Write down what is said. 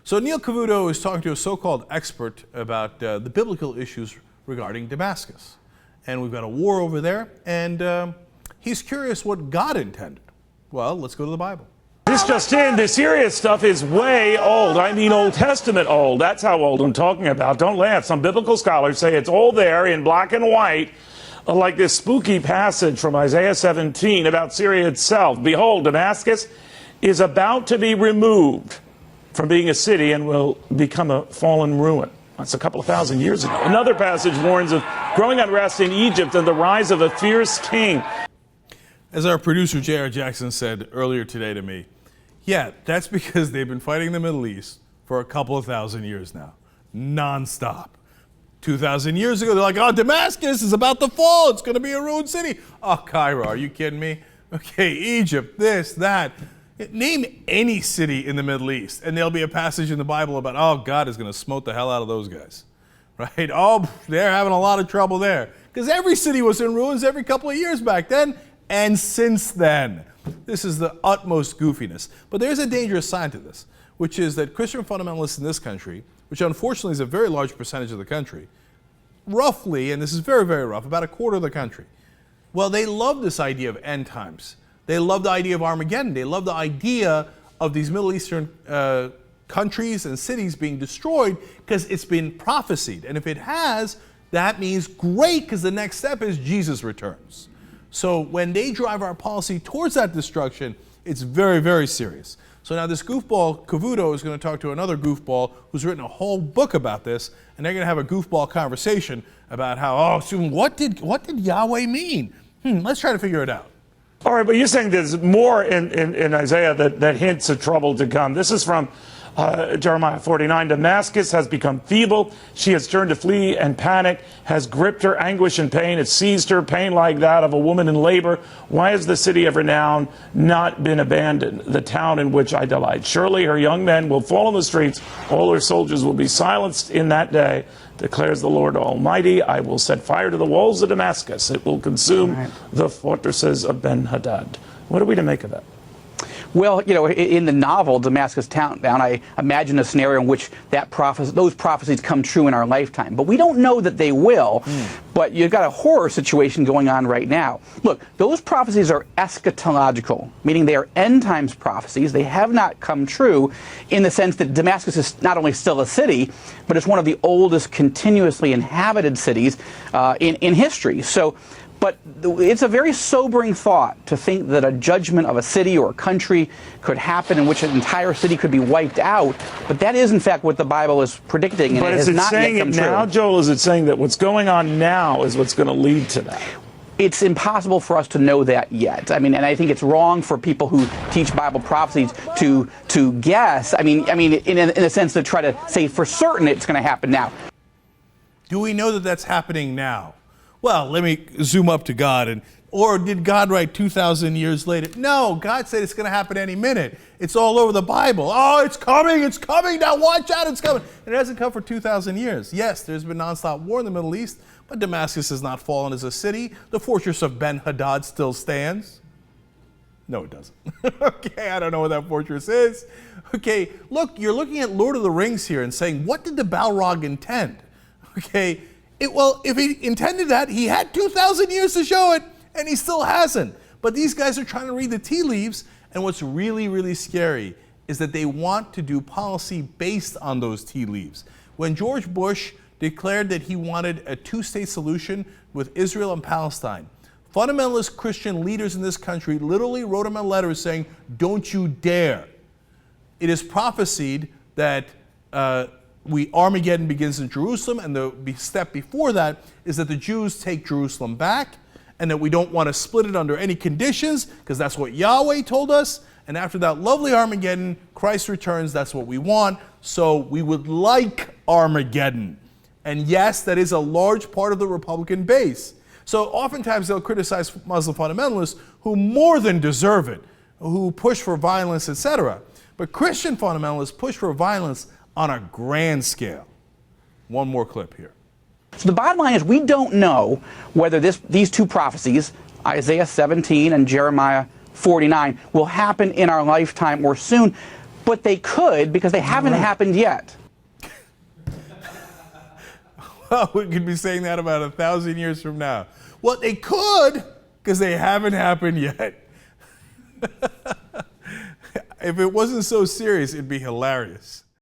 So Neil Cavuto is talking to a so-called expert about the biblical issues regarding Damascus. And we've got a war over there, and he's curious what God intended. Well, let's go to the Bible. This just in, the Syria stuff is way old. I mean Old Testament old. That's how old I'm talking about. Don't laugh. Some biblical scholars say it's all there in black and white, like this spooky passage from Isaiah 17 about Syria itself. Behold, Damascus is about to be removed from being a city and will become a fallen ruin. That's a couple of thousand years ago. Another passage warns of growing unrest in Egypt and the rise of a fierce king. As our producer J.R. Jackson said earlier today to me, yeah, that's because they've been fighting the Middle East for a couple of thousand years now, nonstop. 2,000 years ago, they're like, oh, Damascus is about to fall. It's going to be a ruined city. Oh, Cairo, are you kidding me? Okay, Egypt, this, that. Name any city in the Middle East, and there'll be a passage in the Bible about, oh, God is going to smote the hell out of those guys, right? Oh, they're having a lot of trouble there. Because every city was in ruins every couple of years back then, and since then. This is the utmost goofiness. But there's a dangerous side to this, which is that Christian fundamentalists in this country, which unfortunately is a very large percentage of the country, roughly, and this is very, very rough, about a quarter of the country, well, they love this idea of end times. They love the idea of Armageddon. They love the idea of these Middle Eastern countries and cities being destroyed because it's been prophesied. And if it has, that means great, because the next step is Jesus returns. So when they drive our policy towards that destruction, it's very, very serious. So now this goofball Cavuto is going to talk to another goofball who's written a whole book about this, and they're going to have a goofball conversation about how, oh, so what did Yahweh mean? Let's try to figure it out. All right, but you're saying there's more in Isaiah that hints at trouble to come. This is from Jeremiah 49. Damascus has become feeble. She has turned to flee and panic, has gripped her anguish and pain. It seized her, pain like that of a woman in labor. Why has the city of renown not been abandoned, the town in which I delight? Surely her young men will fall in the streets. All her soldiers will be silenced in that day, declares the Lord Almighty. I will set fire to the walls of Damascus. It will consume the fortresses of Ben-Hadad. What are we to make of that? Well, you know, in the novel Damascus Town, I imagine a scenario in which those prophecies come true in our lifetime. But we don't know that they will. But you've got a horror situation going on right now. Look, those prophecies are eschatological, meaning they are end times prophecies. They have not come true in the sense that Damascus is not only still a city, but it's one of the oldest continuously inhabited cities in history. But it's a very sobering thought to think that a judgment of a city or a country could happen in which an entire city could be wiped out. But that is, in fact, what the Bible is predicting, and it has not yet come true. But is it saying it now, Joel? Is it saying that what's going on now is what's going to lead to that? It's impossible for us to know that yet. I mean, and I think it's wrong for people who teach Bible prophecies to guess. I mean, in a sense, to try to say for certain it's going to happen now. Do we know that that's happening now? Well, let me zoom up to God. Or did God write 2,000 years later? No, God said it's going to happen any minute. It's all over the Bible. Oh, it's coming, now watch out, it's coming. And it hasn't come for 2,000 years. Yes, there's been nonstop war in the Middle East, but Damascus has not fallen as a city. The fortress of Ben-Hadad still stands. No, it doesn't. Okay, I don't know what that fortress is. Okay, look, you're looking at Lord of the Rings here and saying, what did the Balrog intend? Okay, well, if he intended that, he had 2,000 years to show it, and he still hasn't. But these guys are trying to read the tea leaves, and what's really, really scary is that they want to do policy based on those tea leaves. When George Bush declared that he wanted a two-state solution with Israel and Palestine, fundamentalist Christian leaders in this country literally wrote him a letter saying, don't you dare. It is prophesied that Armageddon begins in Jerusalem, and the step before that is that the Jews take Jerusalem back, and that we don't want to split it under any conditions, because that's what Yahweh told us. And after that lovely Armageddon, Christ returns, that's what we want. So we would like Armageddon. And yes, that is a large part of the Republican base. So oftentimes they'll criticize Muslim fundamentalists who more than deserve it, who push for violence, etc. But Christian fundamentalists push for violence on a grand scale. One more clip here. So the bottom line is we don't know whether these two prophecies, Isaiah 17 and Jeremiah 49, will happen in our lifetime or soon. but they could because they haven't happened yet. Well, we could be saying that about 1,000 years from now. Well, they could because they haven't happened yet. If it wasn't so serious, it'd be hilarious.